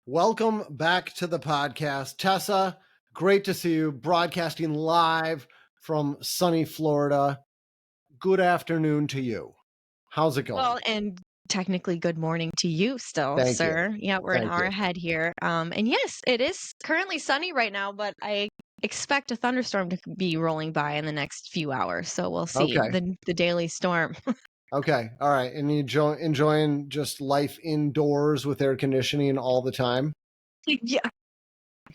Welcome back to the podcast. Tessa, great to see you broadcasting live from sunny Florida. Good afternoon to you. How's it going? Well, and technically good morning to you still, Thank you. sir. Yeah, we're an Thank hour you. ahead here. And yes, it is currently sunny right now, but I expect a thunderstorm to be rolling by in the next few hours. So we'll see Okay. the daily storm. Okay. All right. And you enjoying just life indoors with air conditioning all the time? Yeah.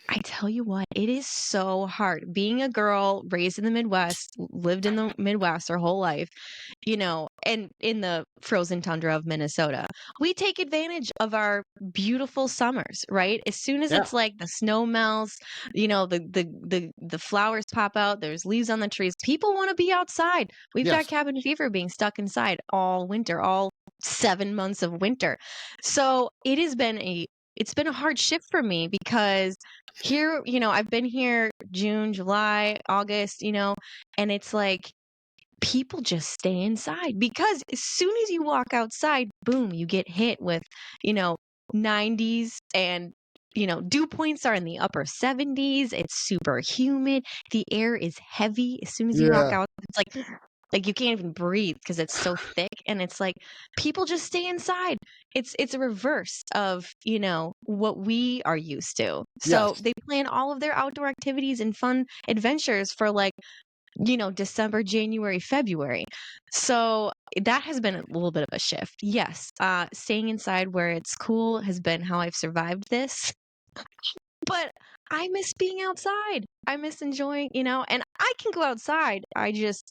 I tell you what, it is so hard. Being a girl raised in the Midwest, lived in the Midwest our whole life, and in the frozen tundra of Minnesota, we take advantage of our beautiful summers, right? As soon as Yeah. it's like the snow melts, the flowers pop out, there's leaves on the trees. People want to be outside. We've got Yes. cabin fever being stuck inside all winter, all 7 months of winter. So it's been a hard shift for me because here, I've been here June, July, August, and it's like people just stay inside because as soon as you walk outside, boom, you get hit with, you know, 90s and dew points are in the upper 70s. It's super humid. The air is heavy. As soon as you walk Yeah. out, it's like you can't even breathe because it's so thick, and it's like people just stay inside. It's a reverse of what we are used to. So Yes. they plan all of their outdoor activities and fun adventures for like December, January, February. So that has been a little bit of a shift. Yes, staying inside where it's cool has been how I've survived this. But I miss being outside. I miss enjoying, and I can go outside.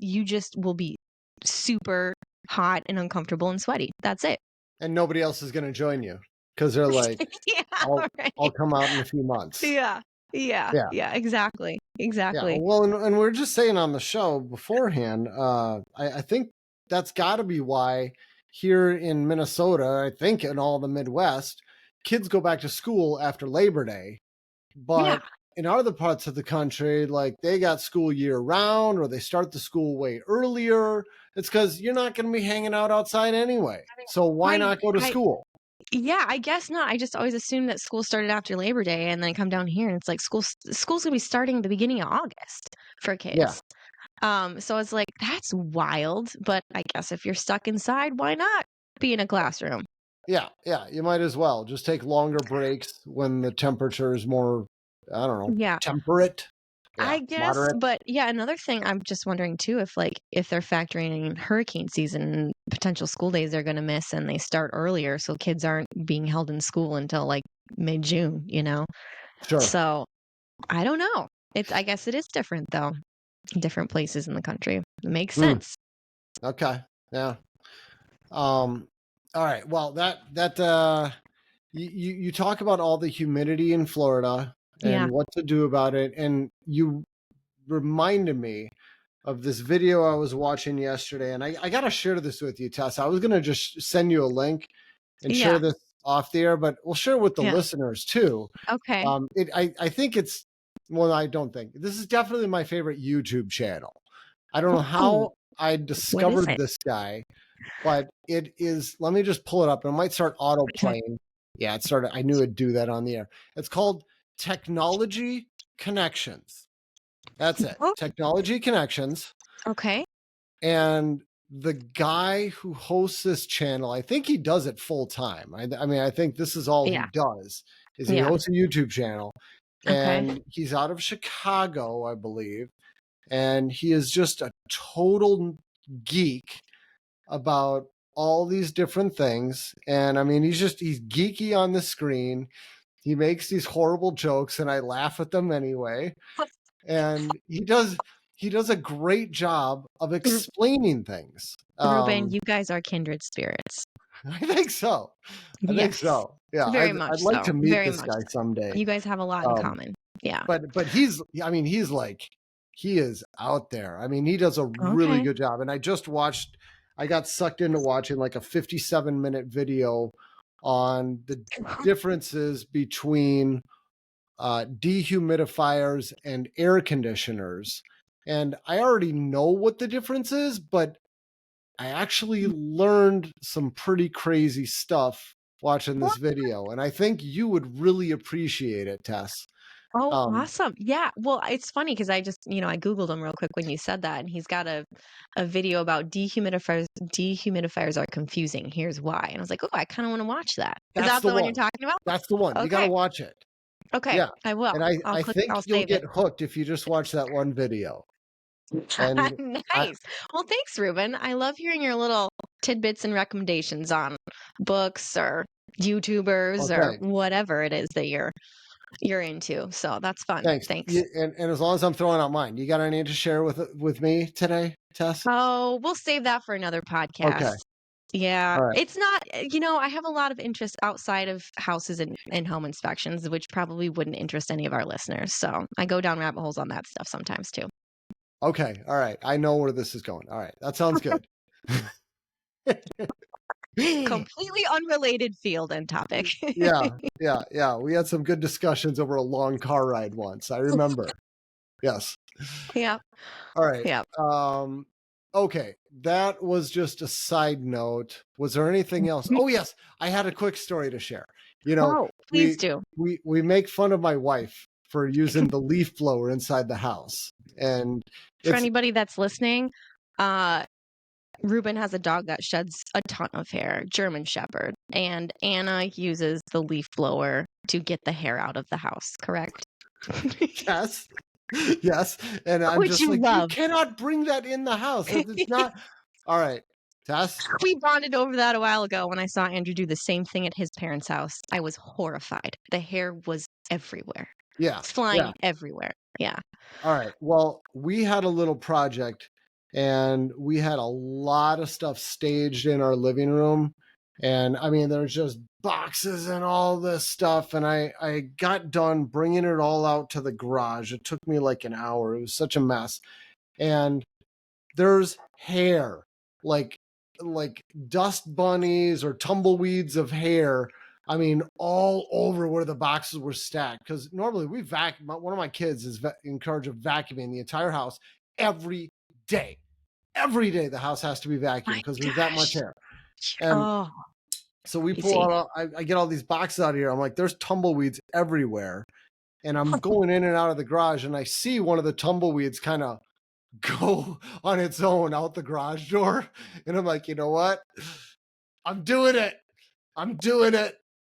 You just will be super hot and uncomfortable and sweaty. That's it. And nobody else is going to join you because they're like, Yeah, I'll right. come out in a few months. Yeah. Yeah. Yeah. Yeah, exactly. Yeah, Exactly. well, and we're just saying on the show beforehand, I think that's got to be why here in Minnesota, I think in all the Midwest, kids go back to school after Labor Day. Yeah. But in other parts of the country, like they got school year round or they start the school way earlier. It's because you're not going to be hanging out outside anyway. So why I not go to I school? Yeah, I guess not. I just always assumed that school started after Labor Day, and then I come down here and it's like school's gonna be starting at the beginning of August for Yeah. kids. So it's like that's wild, but I guess if you're stuck inside, why not be in a classroom? Yeah. Yeah. You might as well just take longer breaks when the temperature is more, I don't know, Yeah, temperate. Yeah. I guess, Moderate. but yeah, another thing I'm just wondering too if they're factoring in hurricane season and potential school days they're gonna miss and they start earlier so kids aren't being held in school until like mid-June. Sure. So I don't know. I guess it is different though. Different places in the country. It makes Mm, sense. okay. Yeah. All right. Well, you talk about all the humidity in Florida Yeah. and what to do about it, and you reminded me of this video I was watching yesterday, and I got to share this with you, Tess. I was going to just send you a link and share Yeah. this off the air, but we'll share with the Yeah. listeners too. Okay. I think it's, well, I don't think this is definitely my favorite YouTube channel. I don't know Oh, how I what is discovered it? this guy, but it is, let me just pull it up. It might start auto Okay. playing. Yeah, it started. I knew it'd do that on the air. It's called Technology Connections. That's it. Oh, Technology Connections. okay. And the guy who hosts this channel, I think he does it full time. I mean, I think this is all he Yeah. does is he Yeah. hosts a YouTube channel, Okay. and he's out of Chicago, I believe. And he is just a total geek about all these different things. And I mean, he's geeky on the screen. He makes these horrible jokes and I laugh at them anyway. And he does a great job of explaining things. Reuben, you guys are kindred spirits. I think so. I think Yes. so. Yeah, Very I'd much like so. to meet Very this much guy so. someday. You guys have a lot in Um, common. Yeah. but he's, I mean, he's like, he is out there. I mean, he does a really Okay. good job. And I got sucked into watching like a 57-minute video on the differences between dehumidifiers and air conditioners. And I already know what the difference is, but I actually learned some pretty crazy stuff watching this video, and I think you would really appreciate it, Tess. Oh, awesome. Yeah. Well, it's funny because I just, I Googled him real quick when you said that, and he's got a video about dehumidifiers. Dehumidifiers are confusing. Here's why. And I was like, oh, I kind of want to watch that. Is That's that the the one you're one. talking about? That's the one. You got to Okay. watch it. Okay. Yeah. I will. And I think I'll you'll save get it. hooked if you just watch that one video. And I, Nice. Well, thanks, Reuben. I love hearing your little tidbits and recommendations on books or YouTubers or okay, whatever it is that you're into. So that's fun. thanks. Thanks. And as long as I'm throwing out mine, you got any to share with me today, Tess? Oh, we'll save that for another Okay. podcast. Yeah, All right. it's not, I have a lot of interest outside of houses and home inspections, which probably wouldn't interest any of our listeners. So I go down rabbit holes on that stuff sometimes too. Okay. All right. I know where this is going. All right. That sounds good. Completely unrelated field and topic. Yeah. We had some good discussions over a long car ride once. I remember. Yes. Yeah. All right. Yeah. Okay. That was just a side note. Was there anything else? Oh, yes. I had a quick story to share. Oh, please do. We make fun of my wife for using the leaf blower inside the house. And For anybody that's listening, Reuben has a dog that sheds a ton of hair, German Shepherd, and Anna uses the leaf blower to get the hair out of the house, correct? yes. Yes. And I'm Which just you like, love. you cannot bring that in the house. It's not. All right. Tess? We bonded over that a while ago when I saw Andrew do the same thing at his parents' house. I was horrified. The hair was everywhere. Yeah. It's flying everywhere. Yeah. All right. Well, we had a little project and we had a lot of stuff staged in our living room. And I mean, there's just boxes and all this stuff. And I got done bringing it all out to the garage. It took me like an hour. It was such a mess. And there's hair, like dust bunnies or tumbleweeds of hair. I mean, all over where the boxes were stacked. Because normally we vacuum. One of my kids is in charge of vacuuming the entire house every day. Every day the house has to be vacuumed because there's that much hair. And so we pull out. I get all these boxes out of here. I'm like, there's tumbleweeds everywhere. And I'm going in and out of the garage, and I see one of the tumbleweeds kind of go on its own out the garage door. And I'm like, you know what? I'm doing it.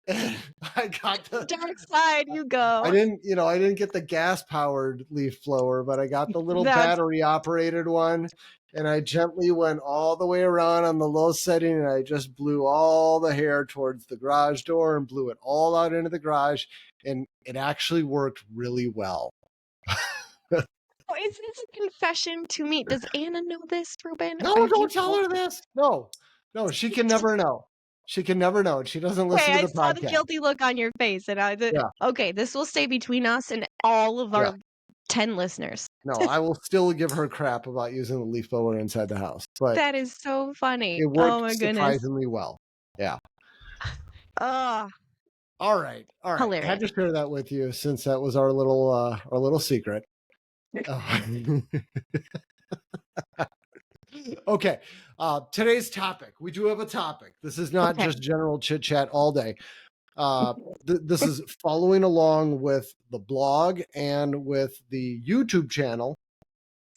And I got the dark side you go. I didn't get the gas powered leaf blower, but I got the little battery operated one. And I gently went all the way around on the low setting, and I just blew all the hair towards the garage door and blew it all out into the garage. And it actually worked really well. Is this a confession to me? Does Anna know this, Reuben? No, don't tell her this. No, she can never know. She can never know. She doesn't listen to the podcast. I saw the guilty look on your face, and okay, this will stay between us and all of our 10 listeners. No, I will still give her crap about using the leaf blower inside the house. But that is so funny. It worked oh my surprisingly well. Yeah. All right. Hilarious. I had to share that with you since that was our little secret. Okay. Today's topic. We do have a topic. This is not just general chit chat all day. This is following along with the blog and with the YouTube channel.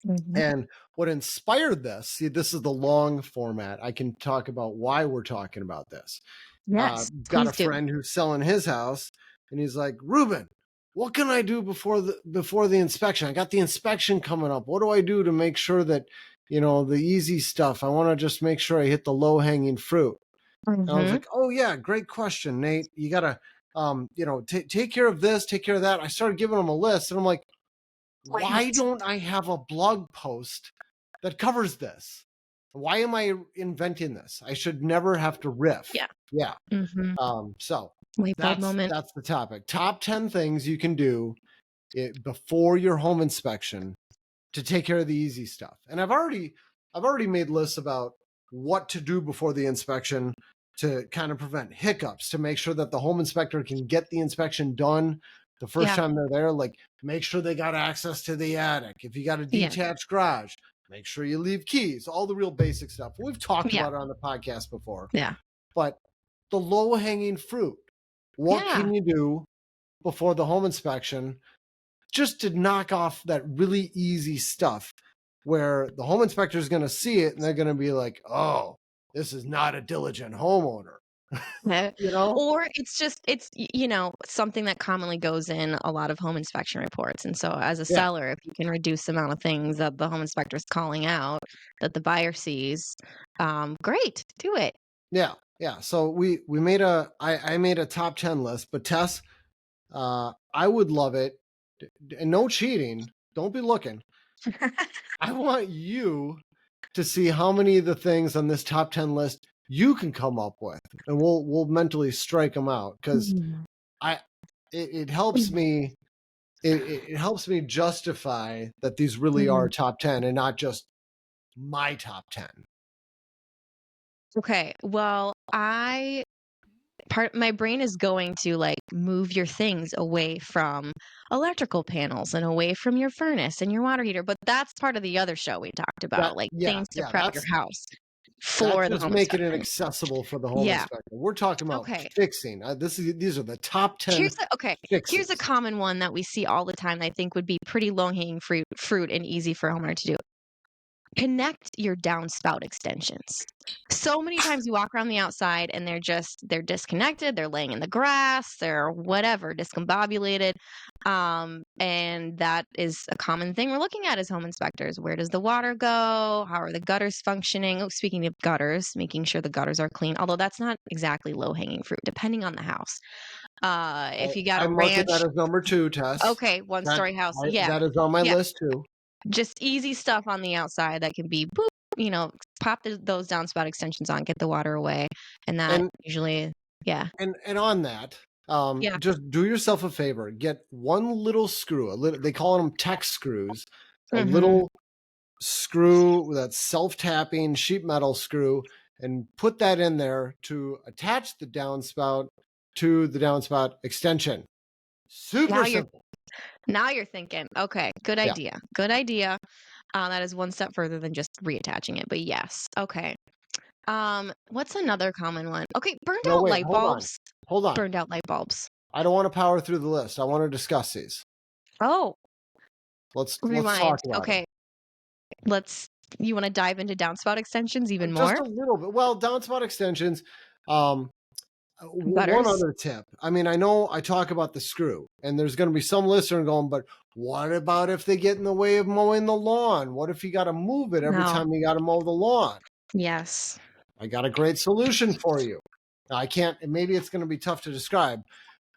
Mm-hmm. And what inspired this, see, this is the long format. I can talk about why we're talking about this. Yes. Got a friend who's selling his house, and he's like, Reuben, what can I do before the inspection? I got the inspection coming up. What do I do to make sure that, the easy stuff, I want to just make sure I hit the low hanging fruit. Mm-hmm. And I was like, oh yeah, great question, Nate. You got to, take care of this, take care of that. I started giving him a list, and I'm like, why don't I have a blog post that covers this? Why am I inventing this? I should never have to riff. Yeah. Mm-hmm. So that's the topic. Top 10 things you can do before your home inspection to take care of the easy stuff. And I've already made lists about what to do before the inspection to kind of prevent hiccups, to make sure that the home inspector can get the inspection done the first time they're there. Like, make sure they got access to the attic. If you got a detached garage, make sure you leave keys, all the real basic stuff. We've talked about it on the podcast before. Yeah. But the low-hanging fruit. What Yeah. can you do before the home inspection just to knock off that really easy stuff where the home inspector is going to see it and they're going to be like, oh, this is not a diligent homeowner, Eh, you know? Or something that commonly goes in a lot of home inspection reports. And so as a Yeah. seller, if you can reduce the amount of things that the home inspector is calling out that the buyer sees, great, do it. Yeah. Yeah. So we made I made a top 10 list, but Tess, I would love it. And no cheating. Don't be looking. I want you to see how many of the things on this top 10 list you can come up with, and we'll mentally strike them out because Mm. I it helps me it helps me justify that these really are Mhm. top 10 and not just my top 10. Okay. Well, my brain is going to like move your things away from electrical panels and away from your furnace and your water heater, but that's part of the other show we talked That about, like yeah, things to yeah, prep your house that's for the just home making it inspection. accessible for the home Yeah. inspector. We're talking about Okay. fixing. These are the top 10 Here's a fixes. common one that we see all the time that I think would be pretty low-hanging fruit and easy for a homeowner to do. Connect your downspout extensions. So many times you walk around the outside and they're disconnected, they're laying in the grass, they're whatever, discombobulated. And that is a common thing we're looking at as home inspectors. Where does the water go? How are the gutters functioning? Oh, speaking of gutters, making sure the gutters are clean, although that's not exactly low-hanging fruit, depending on the house. If you got I a mark it that ranch, as number 2, Tess. okay, one-story house, yeah, That is on my yeah. list too. Just easy stuff on the outside that can be boop, pop those downspout extensions on, get the water away, and that And usually, yeah, and on that, yeah, just do yourself a favor. Get one little screw. They call them tech screws. A mhm. little screw that's self-tapping sheet metal screw, and put that in there to attach the downspout to the downspout extension. Now Super you're simple. now you're thinking, okay, good Yeah. idea, good idea. That is one step further than just reattaching it, but yes, okay. What's another common one? Okay, No, wait, hold on. Hold on. burned out light bulbs. I don't want to power through the list. I want to discuss these. Oh, Let's rewind. talk about them. Okay, let's. You want to dive into downspout extensions even Just more? a little bit. Well, downspout extensions. Um, one Gutters? other tip. I mean, I know I talk about the screw, and there's going to be some listener going, but what about if they get in the way of mowing the lawn? What if you got to move it every No. time you got to mow the lawn? Yes. I got a great solution for you. Now, I can't, maybe it's going to be tough to describe,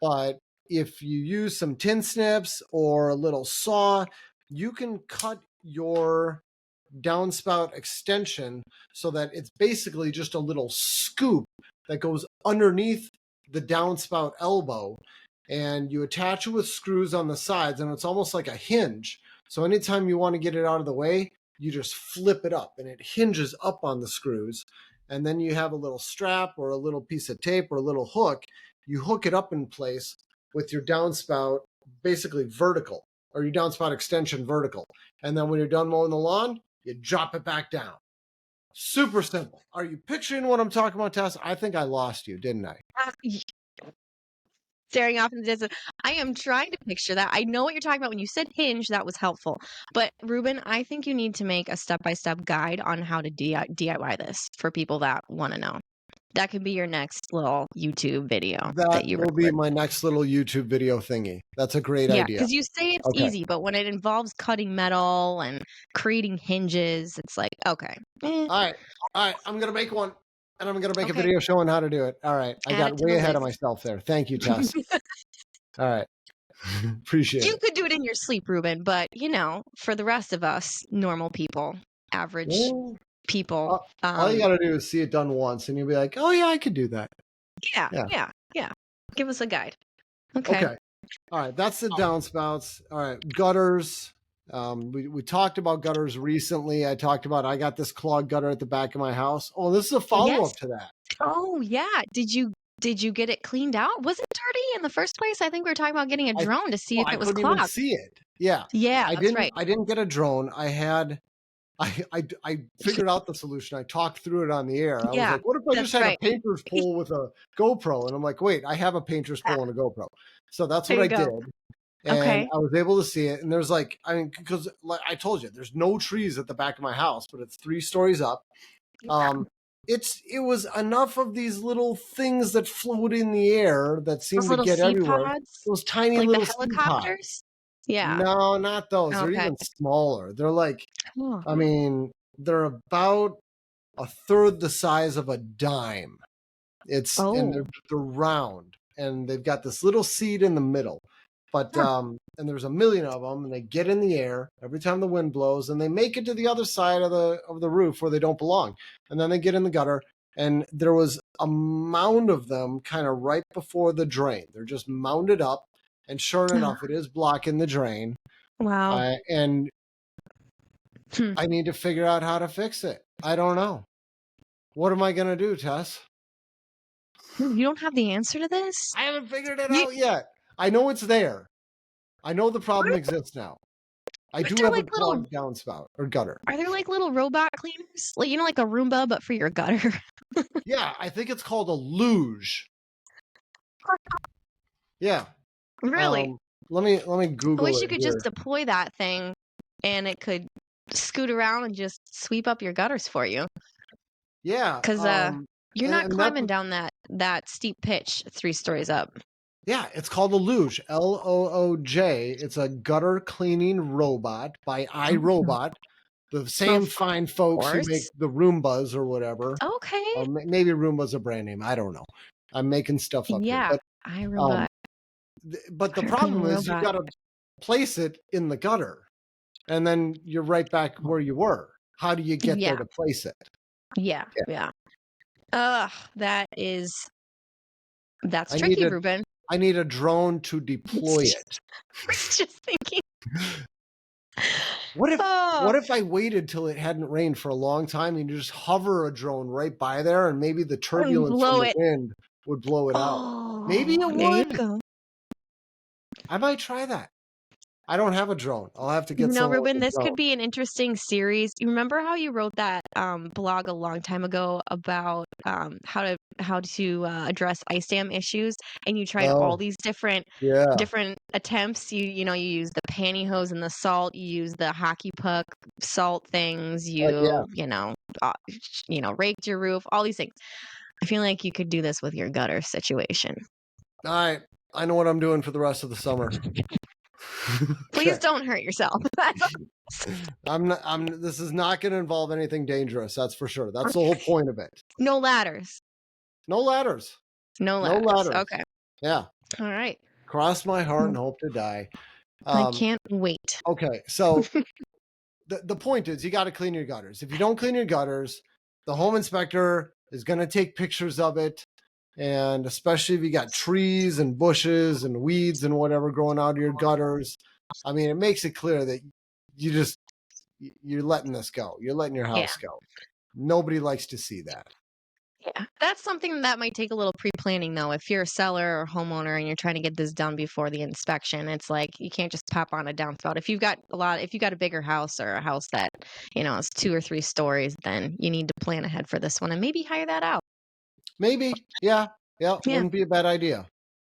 but if you use some tin snips or a little saw, you can cut your downspout extension so that it's basically just a little scoop that goes underneath the downspout elbow, and you attach it with screws on the sides, and it's almost like a hinge. So anytime you want to get it out of the way, you just flip it up and it hinges up on the screws, and then you have a little strap or a little piece of tape or a little hook. You hook it up in place with your downspout basically vertical, or your downspout extension vertical, and then when you're done mowing the lawn, you drop it back down. Super simple. Are you picturing what I'm talking about, Tess? I think I lost you, didn't I? Y Staring off in the distance. I am trying to picture that. I know what you're talking about. When you said hinge, that was helpful. But Reuben, I think you need to make a step-by-step guide on how to DIY this for people that wanna know. That could be your next little YouTube video that That you will be record. my next little YouTube video thingy. That's a great Yeah, idea. because you say it's Okay. easy, but when it involves cutting metal and creating hinges, it's like, okay, All right. All right. I'm going to make one, and I'm going to make a okay, video showing how to do it. All right. I add got it to way the ahead of list. myself there. Thank you, Tess. All right. Appreciate You it. could do it in your sleep, Reuben, but, for the rest of us, normal people, average Well, people, all you got to do is see it done once, and you'll be like, oh, yeah, I could do that. yeah, Yeah. yeah, yeah. Give us a guide. Okay. Okay. All right, that's the downspouts. All right, gutters. We talked about gutters recently. I got this clogged gutter at the back of my house. Oh, this is a follow Yes. up to that. Oh, yeah. Did you get it cleaned out? Was it dirty in the first place? I think we were talking about getting a drone to see if I it was couldn't even clogged. see it. Yeah, Yeah, that's right. I didn't get a drone. I had I figured out the solution. I talked through it on the air. I was Yeah, like, what if I just that's had a right. painter's pole with a GoPro? And I'm like, wait, I have a painter's Yeah, pole and a GoPro. So that's there what you I go. did. And Okay. I was able to see it. And there's like, I mean, because like I told you, there's no trees at the back of my house, but it's 3 stories up. Yeah. It was enough of these little things that float in the air that seem Those to little get seed everywhere. pods, Those tiny like the little seed pods. helicopters? Yeah. No, not those. They're Okay. even smaller. They're like, Oh. I mean, they're about a third the size of a dime. And Oh. they're round and they've got this little seed in the middle. But Huh. and there's a million of them, and they get in the air every time the wind blows, and they make it to the other side of the roof where they don't belong, and then they get in the gutter. And there was a mound of them kind of right before the drain. They're just mounded up, and sure enough, it is blocking the drain. Wow. And Hmm. I need to figure out how to fix it. I don't know. What am I gonna do, Tess? You don't have the answer to this? I haven't figured it You out yet. I know it's there. I know the problem exists now. I aren't do there have a like little clogged downspout or gutter. are there like little robot cleaners? Like, like a Roomba, but for your gutter? Yeah, I think it's called a luge. Yeah. Really? Let me I Google wish you it could just here. deploy that thing and it could scoot around and just sweep up your gutters for you. Yeah. 'Cause, you're not And that's climbing down that steep pitch 3 stories up. yeah, it's called a luge. LOOJ. It's a gutter cleaning robot by Oh, iRobot, the same of fine folks who make course. the Roombas or whatever. Okay. Maybe Roomba's a brand name. I don't know. I'm making stuff up here, Yeah. but iRobot, um, but the gutter cleaning problem is you robot. got to place it in the gutter, and then you're right back where you were. How do you get there Yeah. to place it? Yeah. Yeah. Yeah. Ugh, that's I need tricky, a Reuben. I need a drone to deploy it. I was just thinking. What if Oh, what if I waited till it hadn't rained for a long time and you just hover a drone right by there and maybe the and turbulence from blow the it. wind would blow it out? Maybe Oh, it there you would. go. I might try that. I don't have a drone. I'll have to You get know, someone with Ruben, a this drone. could be an interesting series. You remember how you wrote that blog a long time ago about how to address ice dam issues, and you tried all Oh, these different yeah. different attempts. You use the pantyhose and the salt. You use the hockey puck salt things. Yeah. Uh, raked your roof. All these things. I feel like you could do this with your gutter situation. All right. I know what I'm doing for the rest of the summer. Please Okay. don't hurt yourself. This is not going to involve anything dangerous. That's for sure. That's the whole point of it. No ladders. No ladders. No No ladders. ladders. Okay. Yeah. All right. Cross my heart and hope to die. I can't wait. Okay. So the point is you got to clean your gutters. If you don't clean your gutters, the home inspector is going to take pictures of it. And especially if you got trees and bushes and weeds and whatever growing out of your gutters, I mean, it makes it clear that you're letting this go. You're letting your Yeah. house go. Nobody likes to see that. Yeah. That's something that might take a little pre-planning though. If you're a seller or homeowner and you're trying to get this done before the inspection, it's like you can't just pop on a downspout. If you got a bigger house or a house that, is 2 or 3 stories, then you need to plan ahead for this one and maybe hire that out. Maybe. Yeah. Yeah. Yeah. Wouldn't be a bad idea.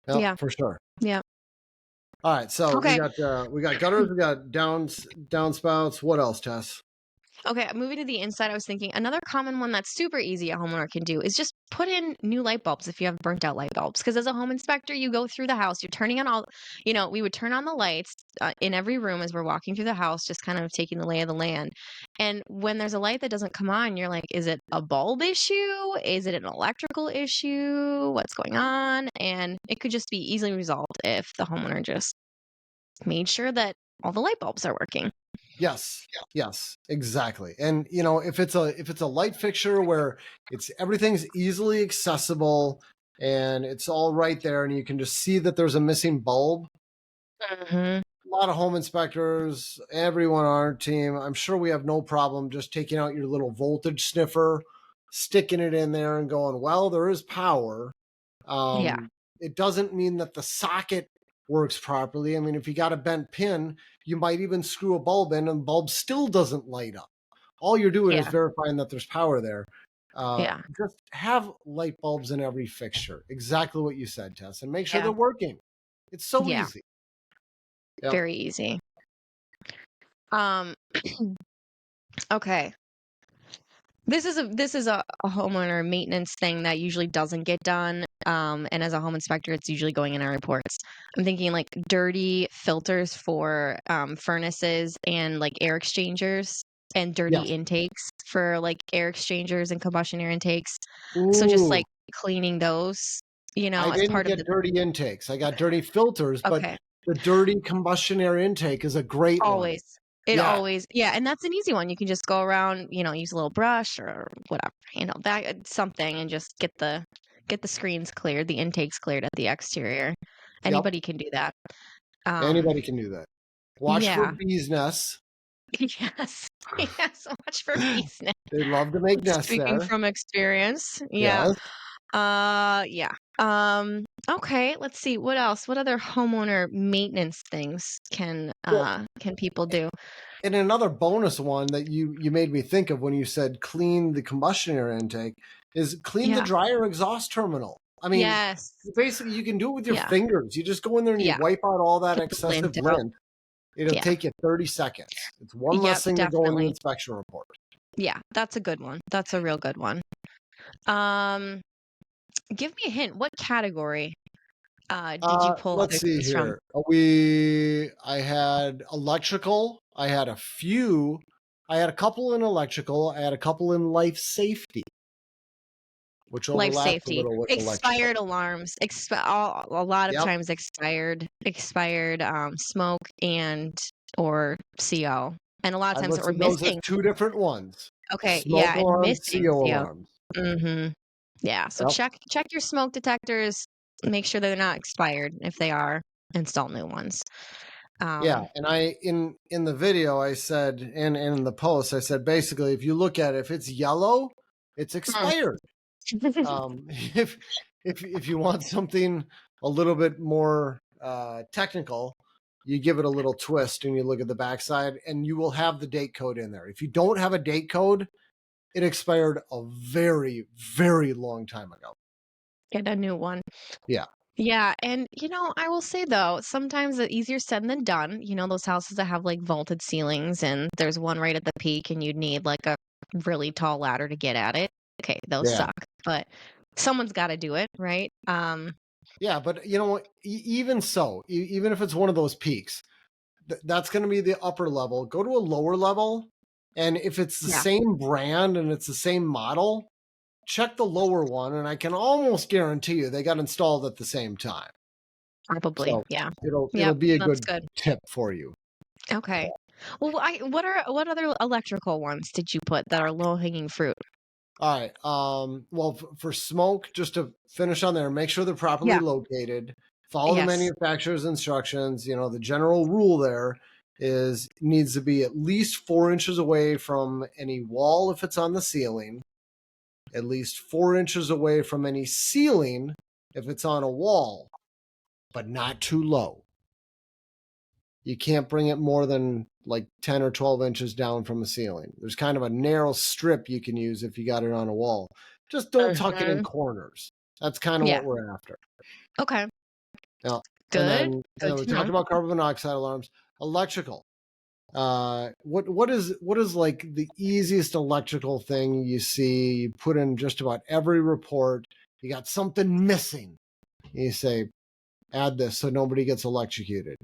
Yeah, Yeah. for sure. Yeah. All right. So Okay. we got gutters, we got downspouts. What else, Tess? Okay, moving to the inside, I was thinking another common one that's super easy a homeowner can do is just put in new light bulbs if you have burnt out light bulbs. Because as a home inspector, you go through the house, you're turning on we would turn on the lights in every room as we're walking through the house, just kind of taking the lay of the land. And when there's a light that doesn't come on, you're like, is it a bulb issue? Is it an electrical issue? What's going on? And it could just be easily resolved if the homeowner just made sure that all the light bulbs are working. Yes. Yes, exactly. And if it's a light fixture where everything's easily accessible and it's all right there and you can just see that there's a missing bulb, Mm-hmm. a lot of home inspectors, everyone on our team, I'm sure we have no problem just taking out your little voltage sniffer, sticking it in there and going, well, there is power. Yeah. It doesn't mean that the socket works properly. I mean, if you got a bent pin, you might even screw a bulb in and the bulb still doesn't light up. All you're doing is Yeah. verifying that there's power there. Yeah. Just have light bulbs in every fixture. Exactly what you said, Tess, and make sure Yeah. they're working. It's so Yeah. easy. Yep. Very easy. Um, okay. This is a homeowner maintenance thing that usually doesn't get done. And as a home inspector, it's usually going in our reports. I'm thinking like dirty filters for furnaces and like air exchangers and dirty Yes. intakes for like air exchangers and combustion air intakes. So just Ooh, like cleaning those, I as didn't part of get the dirty intakes. I got dirty filters, but okay. the dirty combustion air intake is a great one. Always. It Yeah. always, yeah, and that's an easy one. You can just go around, use a little brush or whatever, something, and just get the screens cleared, the intakes cleared at the exterior. Yep. Anybody can do that. Um, Anybody can do that. Watch for yeah. bees' nests. Yes. Yeah, so much for bees now. They love to make nests Speaking there. from experience. Yeah. Yes. Yeah. Okay, let's see. What else? What other homeowner maintenance things Well, can people do? and another bonus one that you made me think of when you said clean the combustion air intake is clean the Yeah. dryer exhaust terminal. I mean, Yes. basically you can do it with your Yeah. fingers. You just go in there and you Yeah. wipe out all that Get the excessive lint out. lint. It'll Yeah. take you 30 seconds. It's one less Yep, thing to go in the definitely. inspection report. Yeah, that's a good one. That's a real good one. Um, Give me a hint. What category did you pull Let's other see things from? here. I had electrical. I had a couple in electrical. I had a couple in life safety, which Life overlapped a safety, little with electrical. expired alarms, a lot of Yep. times expired smoke and or CO, and a lot of I times that we're listed those as missing. two different ones. Okay, Smoke yeah, and alarms, missing CO CO. alarms. Mm-hmm. Yeah, so Yep. check your smoke detectors. Make sure they're not expired. If they are, install new ones. Yeah, Um, and I in the video I said and in the post I said basically if you look at it, if it's yellow, it's expired. If if you want something a little bit more technical, you give it a little twist and you look at the backside, and you will have the date code in there. If you don't have a date code, it expired a very very long time ago. Get a new one. Yeah. Yeah, and I will say though, sometimes it's easier said than done. Those houses that have like vaulted ceilings and there's one right at the peak and you'd need like a really tall ladder to get at it. Okay, those Yeah. suck, but someone's got to do it, right? Yeah, but you know, even so, even if it's one of those peaks, that's going to be the upper level. Go to a lower level, and if it's the Yeah, same brand and it's the same model, check the lower one, and I can almost guarantee you they got installed at the same time. probably. So Yeah. it'll Yep, be a that's good good. tip for you. Okay. Well, what other electrical ones did you put that are low-hanging fruit? All right. Well, for smoke, just to finish on there, make sure they're properly Yeah. located. Follow the Yes. manufacturer's instructions. The general rule there is needs to be at least 4 inches away from any wall if it's on the ceiling, at least 4 inches away from any ceiling if it's on a wall, but not too low. You can't bring it more than like 10 or 12 inches down from the ceiling. There's kind of a narrow strip you can use if you got it on a wall. Just don't tuck it in Mhm. corners. That's kind of Yeah. what we're after. Okay. Yeah. And Good. then Good we to know. talked about carbon monoxide alarms. Electrical. What is like the easiest electrical thing you see? You put in just about every report. You got something missing. You say, add this so nobody gets electrocuted.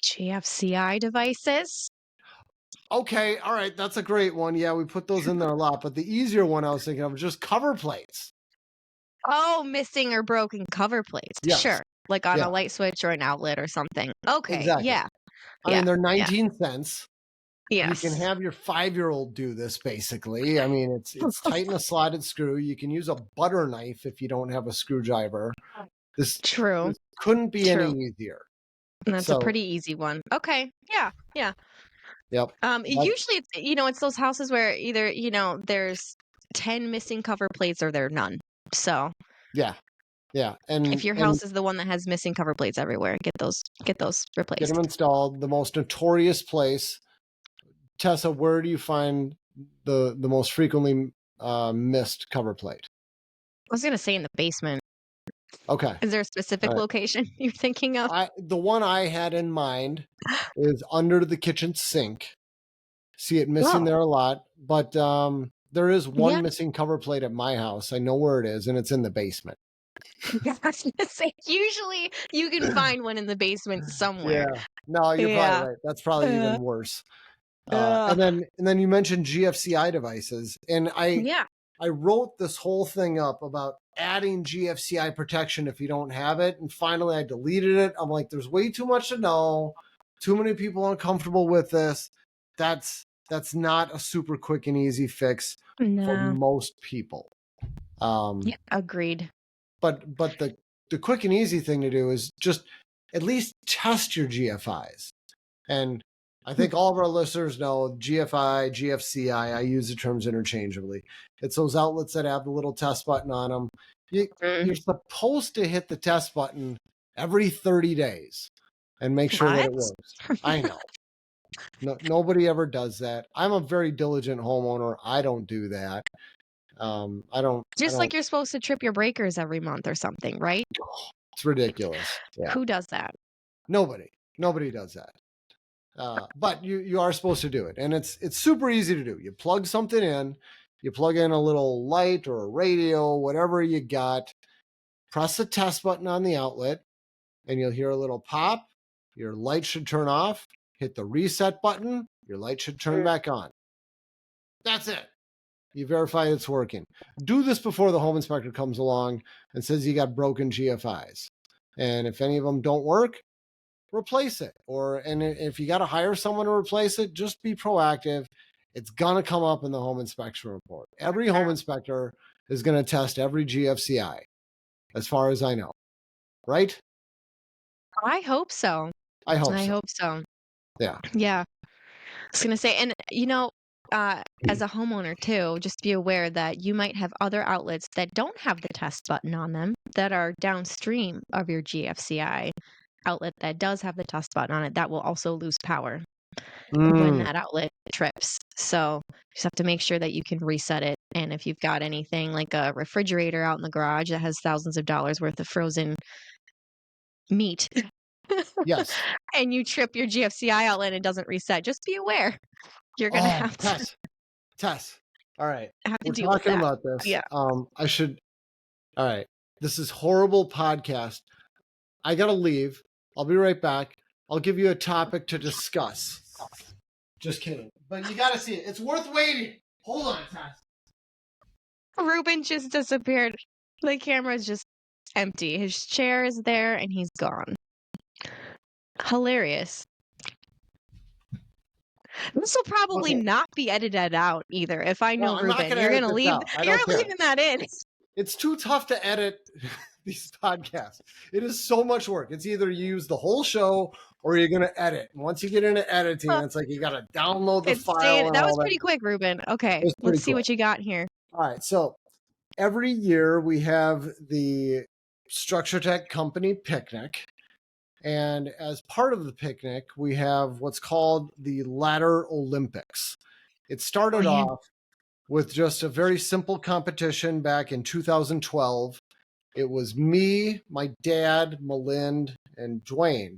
GFCI devices. Okay, all right, that's a great one. Yeah, we put those in there a lot, but the easier one I was thinking of was just cover plates. Oh, missing or broken cover plates. Yes. Sure. Like on Yeah, a light switch or an outlet or something. Okay. exactly. Yeah. I Yeah. mean, they're Yeah. 19 cents. You can Yes. have your 5-year-old do this basically. I mean, it's tight in a slotted screw. You can use a butter knife if you don't have a screwdriver. This True. couldn't be any True. easier. And that's a So, pretty easy one. Okay. Yeah. Yeah. yep. Usually it's those houses where either, there's 10 missing cover plates or there are none. So Yeah. Yeah. if your house is the one that has missing cover plates everywhere, get those get replaced. them installed. The most notorious place, Tessa, where do you find the most frequently missed cover plate? I was gonna say in the basement. Okay. Is there a specific All right. location you're thinking of? The one I had in mind is under the kitchen sink. See it missing Oh, there a lot, but there is yeah. one missing cover plate at my house. I know where it is, and it's in the basement. I was gonna say, usually you can find one in the basement somewhere. Yeah. No, you're probably Yeah. right. That's probably Uh, even worse. uh, And then you mentioned GFCI devices, and yeah. I wrote this whole thing up about adding GFCI protection if you don't have it, and finally I deleted it. I'm like, there's way too much to know. Too many people uncomfortable with this. That's not a super quick and easy fix for No. most people. Yeah. Agreed. But the quick and easy thing to do is just at least test your GFIs. And I think all of our listeners know GFI, GFCI. I use the terms interchangeably. It's those outlets that have the little test button on them. You're supposed to hit the test button every 30 days and make sure that it What? works. I know. No, nobody ever does that. I'm a very diligent homeowner. I don't do that. I don't. Just like you're supposed to trip your breakers every month or something, right? It's ridiculous. Yeah. Who does that? Nobody does that. But you are supposed to do it, and it's super easy to do. You plug something in, you plug in a little light or a radio, whatever you got. Press the test button on the outlet, and you'll hear a little pop. Your light should turn off. Hit the reset button. Your light should turn back on. That's it. You verify it's working. Do this before the home inspector comes along and says you got broken GFIs. And if any of them don't work, replace it. And if you got to hire someone to replace it, just be proactive. It's going to come up in the home inspection report. Every home inspector is going to test every GFCI, as far as I know. Right? I hope so. I hope I so. hope so. Yeah. Yeah. I was gonna say, and as a homeowner too, just be aware that you might have other outlets that don't have the test button on them that are downstream of your GFCI outlet that does have the test button on it that will also lose power when that outlet trips. So you just have to make sure that you can reset it. And if you've got anything like a refrigerator out in the garage that has thousands of dollars worth of frozen meat, Yes. and you trip your GFCI outlet and it doesn't reset, just be aware. You're gonna have to Tess. All right. We're deal with talking that. about this. Yeah. All right. This is horrible podcast. I got to leave. I'll be right back. I'll give you a topic to discuss. Just kidding. But you got to see it. It's worth waiting. Hold on, Tess. Reuben just disappeared. The camera's just empty. His chair is there and he's gone. Hilarious. This will probably not be edited out either. If I know I'm not Reuben, gonna you're edit gonna this leave. out. I You're don't care. leaving that in. It's too tough to edit these podcasts. It is so much work. It's either you use the whole show or you're going to edit. And once you get into editing, it's like you got to download the file. That was pretty quick, Reuben. Okay, let's see what you got here. All right. So every year we have the Structure Tech Company picnic. And as part of the picnic, we have what's called the Ladder Olympics. It started off with just a very simple competition back in 2012. It was me, my dad, Malind, and Dwayne.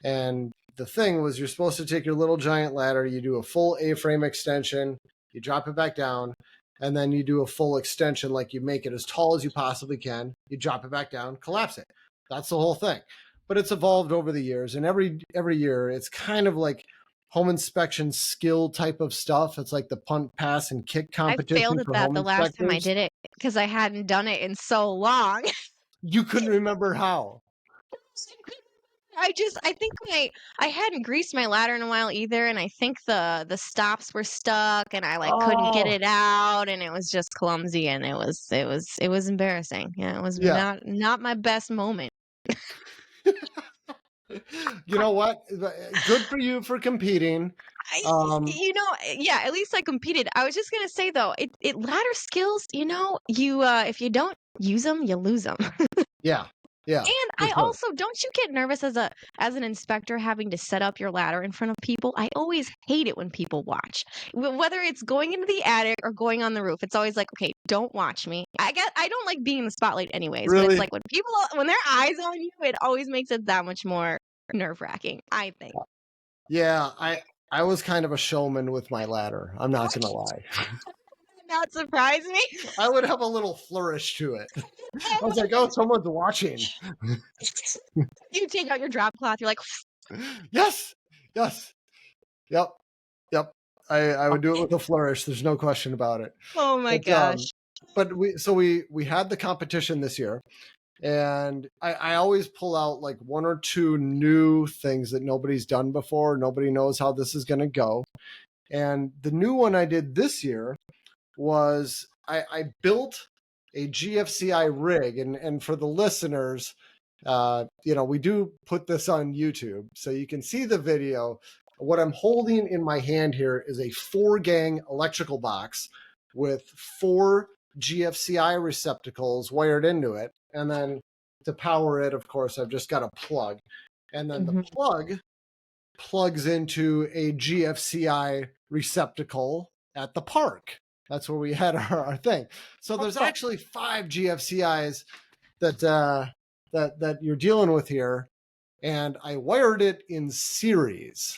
And the thing was, you're supposed to take your little giant ladder, you do a full A-frame extension, you drop it back down, and then you do a full extension, like you make it as tall as you possibly can, you drop it back down, collapse it. That's the whole thing. But it's evolved over the years, and every year it's kind of like home inspection skill type of stuff. It's like the punt, pass, and kick competition. I failed at that the last time I did it because I hadn't done it in so long. You couldn't remember how. I think I hadn't greased my ladder in a while either, and I think the stops were stuck, and I couldn't get it out, and it was just clumsy, and it was embarrassing. Yeah, it was not my best moment. You know what? Good for you for competing. At least I competed. I was just gonna say though, it ladder skills. If you don't use them, you lose them. Yeah, Yeah, And for I sure. also don't you get nervous as an inspector having to set up your ladder in front of people? I always hate it when people watch. Whether it's going into the attic or going on the roof, it's always like, okay, don't watch me. I don't like being in the spotlight anyways, but it's Really? like when their eyes on you, it always makes it that much more nerve-wracking, I think. Yeah, I was kind of a showman with my ladder. I'm not gonna lie. Not surprise me. I would have a little flourish to it. I was like, oh, someone's watching. You take out your drop cloth, you're like, Yes, yes, yep, yep. I would do it with a flourish. There's no question about it. oh my gosh. But we had the competition this year, and I always pull out like one or two new things that nobody's done before. Nobody knows how this is going to go. And the new one I did this year was I built a GFCI rig, and for the listeners, we do put this on YouTube, so you can see the video. What I'm holding in my hand here is a 4-gang electrical box with 4 GFCI receptacles wired into it, and then to power it, of course, I've just got a plug, and then the plug plugs into a GFCI receptacle at the park. That's where we had our thing. So there's actually 5 GFCIs that you're dealing with here, and I wired it in series.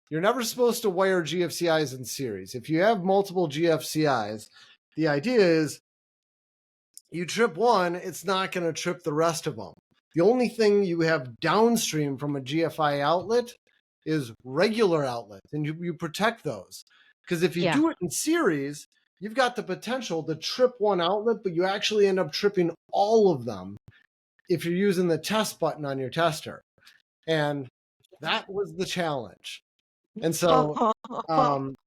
You're never supposed to wire GFCIs in series. If you have multiple GFCIs, the idea is you trip one, it's not going to trip the rest of them. The only thing you have downstream from a GFI outlet is regular outlets, and you protect those. Because if you do it in series, you've got the potential to trip one outlet, but you actually end up tripping all of them if you're using the test button on your tester. And that was the challenge. And so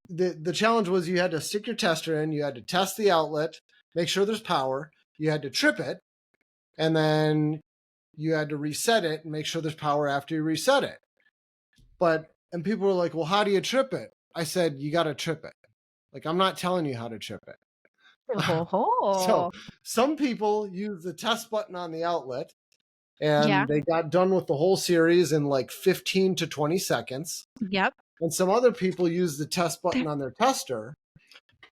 the challenge was you had to stick your tester in, you had to test the outlet, make sure there's power, you had to trip it, and then you had to reset it and make sure there's power after you reset it. And people were like, well, how do you trip it? I said, you got to trip it. Like, I'm not telling you how to trip it. So some people use the test button on the outlet, and they got done with the whole series in like 15 to 20 seconds. Yep. And some other people use the test button on their tester,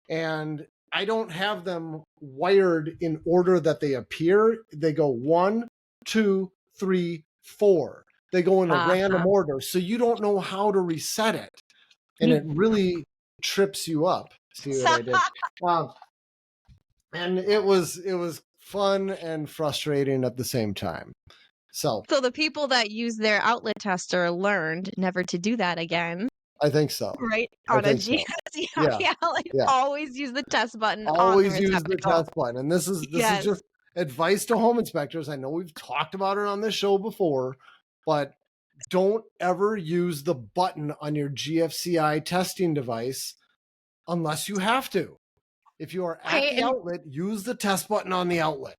and I don't have them wired in order that they appear. They go 1, 2, 3, 4. They go in a random order, so you don't know how to reset it, and it really trips you up. See what I did? And it was fun and frustrating at the same time. So the people that use their outlet tester learned never to do that again. I think so. Right? On a GFCI outlet, always use the test button always on the use the test button. And this is just advice to home inspectors. I know we've talked about it on this show before, but don't ever use the button on your GFCI testing device unless you have to. If you are at the outlet, use the test button on the outlet.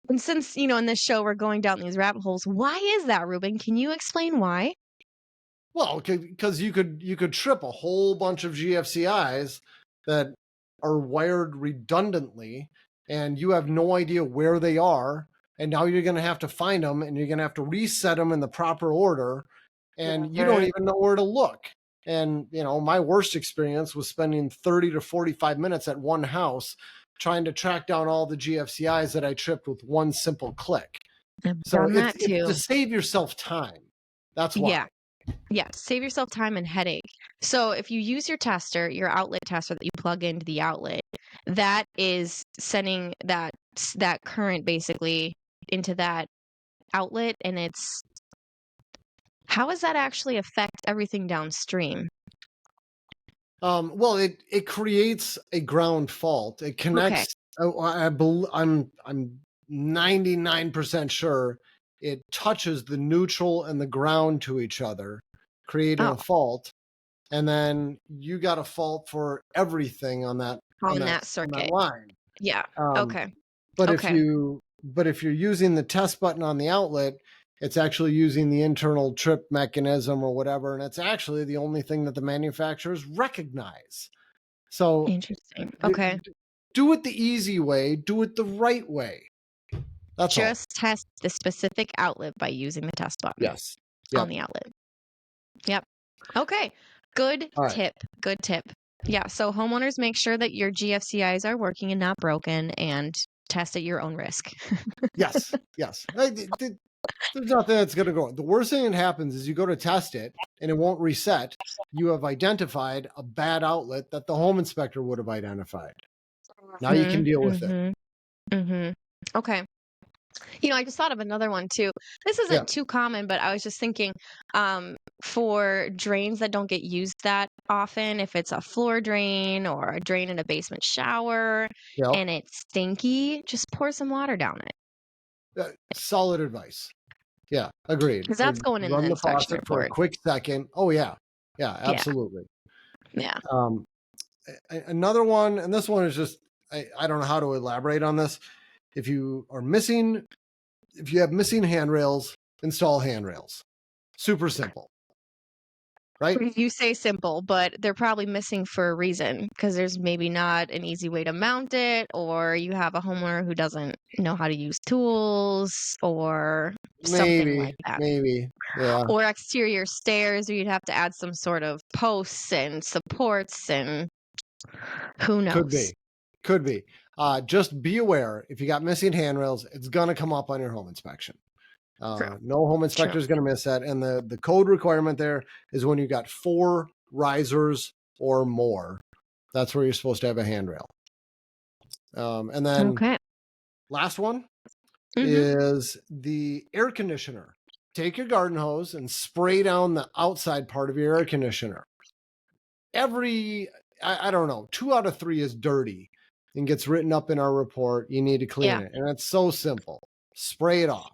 And since, in this show we're going down these rabbit holes, why is that, Reuben? Can you explain why? Well, because you could trip a whole bunch of GFCIs that are wired redundantly, and you have no idea where they are, and now you're going to have to find them, and you're going to have to reset them in the proper order, and you don't even know where to look. And, my worst experience was spending 30 to 45 minutes at one house trying to track down all the GFCIs that I tripped with one simple click. So it's to save yourself time. That's why. Yeah, save yourself time and headache. So if you use your tester, your outlet tester that you plug into the outlet, that is sending that current basically into that outlet, and how does that actually affect everything downstream? Well, it creates a ground fault. It connects. I'm 99% sure it touches the neutral and the ground to each other, creating a fault. And then you got a fault for everything on that circuit, on that line. Yeah. But if you're using the test button on the outlet, it's actually using the internal trip mechanism or whatever, and it's actually the only thing that the manufacturers recognize. So interesting. Okay. Do it the easy way. Do it the right way. That's all. Just test the specific outlet by using the test button Yes. on the outlet. Yep. Okay. Good All right. tip. Good tip. Yeah. So homeowners, make sure that your GFCIs are working and not broken, and test at your own risk. Yes. Yes. There's nothing that's going to go. The worst thing that happens is you go to test it and it won't reset. You have identified a bad outlet that the home inspector would have identified. Now you can deal with it. Okay. I just thought of another one too. This isn't too common, but I was just thinking, for drains that don't get used that often, if it's a floor drain or a drain in a basement shower and it's stinky, just pour some water down it. Solid advice. Yeah, agreed. Because that's going in the Run the inspection faucet for a report. quick second. Oh yeah, absolutely. Yeah. Another one, and this one is just I don't know how to elaborate on this. If you have missing handrails, install handrails. Super simple. Right? You say simple, but they're probably missing for a reason, because there's maybe not an easy way to mount it, or you have a homeowner who doesn't know how to use tools, or something like that. Maybe. Yeah. Or exterior stairs, where you'd have to add some sort of posts and supports, and who knows? Could be. Just be aware, if you got missing handrails, it's going to come up on your home inspection. No home inspector is going to miss that. And the code requirement there is when you got 4 risers or more, that's where you're supposed to have a handrail. And then last one is the air conditioner. Take your garden hose and spray down the outside part of your air conditioner. I don't know, 2 out of 3 is dirty and gets written up in our report. You need to clean it. And it's so simple. Spray it off.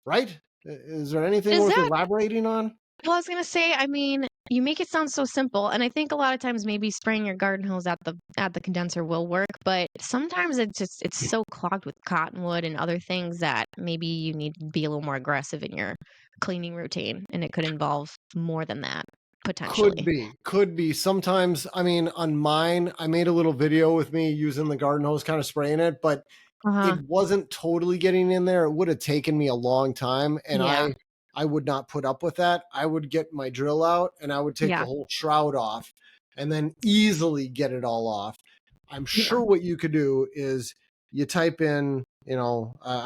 Right? Is there anything worth elaborating on? Well, I was going to say, I mean, you make it sound so simple, and I think a lot of times maybe spraying your garden hose at the condenser will work, but sometimes it's so clogged with cottonwood and other things that maybe you need to be a little more aggressive in your cleaning routine, and it could involve more than that, potentially. Could be. Sometimes, I mean, on mine, I made a little video with me using the garden hose, kind of spraying it, but it wasn't totally getting in there. It would have taken me a long time, and I would not put up with that. I would get my drill out and I would take the whole shroud off and then easily get it all off. I'm sure what you could do is you type in, I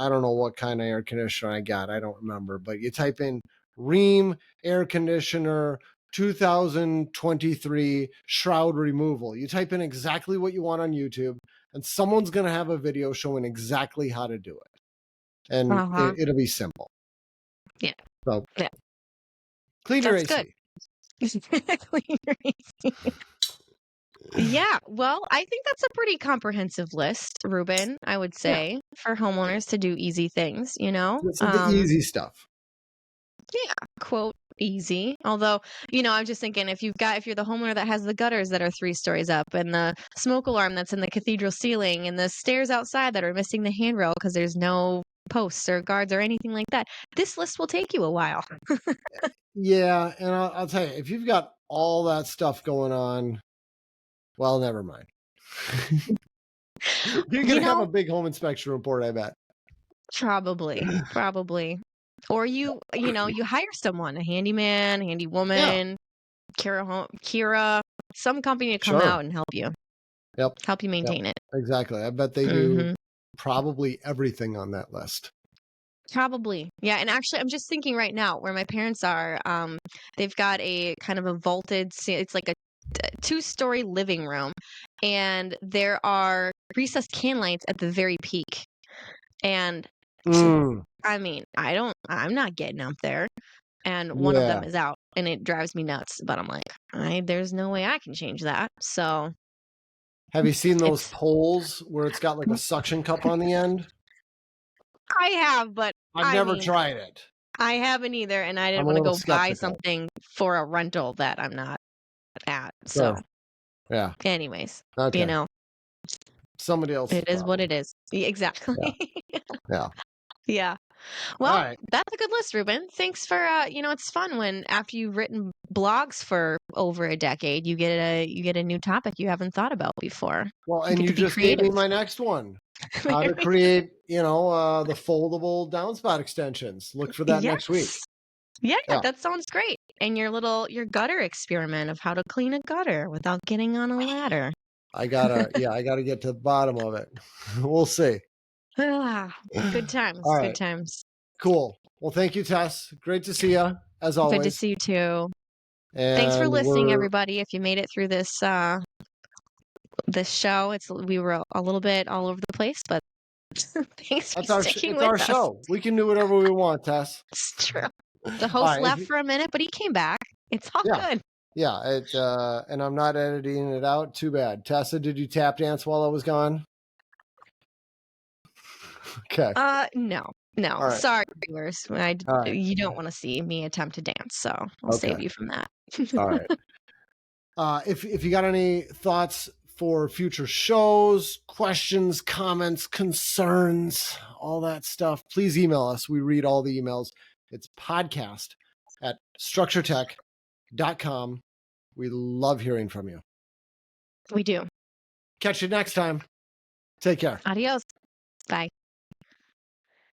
don't know what kind of air conditioner I got. I don't remember, but you type in Rheem air conditioner 2023 shroud removal. You type in exactly what you want on YouTube, and someone's going to have a video showing exactly how to do it. And it'll be simple. Yeah. So, clean your AC. Good. Clean your AC. Yeah. Well, I think that's a pretty comprehensive list, Reuben, I would say, for homeowners to do easy things, The easy stuff. Yeah. Quote, easy. Although, I'm just thinking, if you're the homeowner that has the gutters that are 3 stories up, and the smoke alarm that's in the cathedral ceiling, and the stairs outside that are missing the handrail because there's no posts or guards or anything like that, this list will take you a while. Yeah, and I'll tell you, if you've got all that stuff going on, well, never mind. You're going to have a big home inspection report, I bet. Probably. Or you hire someone, a handyman, handy woman, Kira, some company to come out and help you. Yep. Help you maintain it. Exactly. I bet they do probably everything on that list. Probably. Yeah. And actually, I'm just thinking right now where my parents are, they've got a kind of a vaulted, it's like a 2-story living room, and there are recessed can lights at the very peak. And I mean, I'm not getting up there. And one of them is out, and it drives me nuts. But I'm like, there's no way I can change that. So, have you seen those poles where it's got like a suction cup on the end? I have, but I've never tried it. I haven't either, and I didn't want to go buy something for a rental that I'm not at. So, anyways, somebody else. It is what it is. Exactly. Yeah. Well, that's a good list, Reuben. Thanks for it's fun when after you've written blogs for over a decade, you get a new topic you haven't thought about before. Well, and you just gave me my next one. how to create, the foldable downspout extensions. Look for that next week. Yes. Yeah, Yeah. that sounds great. And your gutter experiment of how to clean a gutter without getting on a ladder. I gotta get to the bottom of it. We'll see. Ah, good All times, good right. times. Cool. Well, thank you, Tess. Great to see you as Good to always. see you too. Thanks for And listening, everybody. If you made it through this show, we were a little bit all over the place, but thanks for sticking it's with our us. show. We can do whatever we want, Tess. It's true. The All host right, left for a minute, but he came back. It's all good. Yeah, and I'm not editing it out. Too bad. Tessa, did you tap dance while I was gone? Okay. No. All right. Sorry, viewers. All right. You don't want to see me attempt to dance, so I'll Okay. save you from that. All right. If you got any thoughts for future shows, questions, comments, concerns, all that stuff, please email us. We read all the emails. It's podcast@structuretech.com. We love hearing from you. We do. Catch you next time. Take care. Adios. Bye.